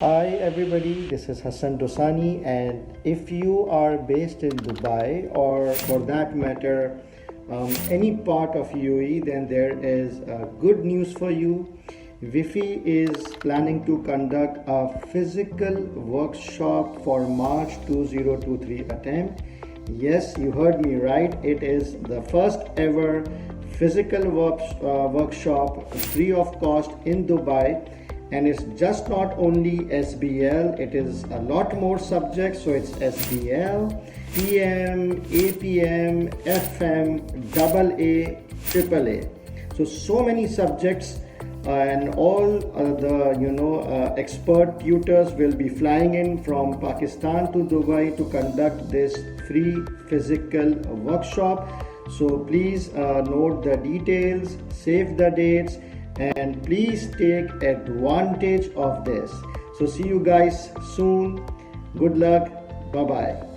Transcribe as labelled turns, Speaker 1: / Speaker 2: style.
Speaker 1: Hi everybody, this is Hasan Dossani, and if you are based in Dubai or for that matter any part of UAE, then there is good news for you. WIFI is planning to conduct a physical workshop for March 2023 attempt. Yes, you heard me right. It is the first ever physical workshop free of cost in Dubai, and it's just not only SBL, it is a lot more subjects. So it's SBL, PM, APM, FM, AA, AAA. So many subjects, and all the expert tutors will be flying in from Pakistan to Dubai to conduct this free physical workshop. So please note the details, save the dates, and please take advantage of this. So see you guys soon. Good luck. Bye bye.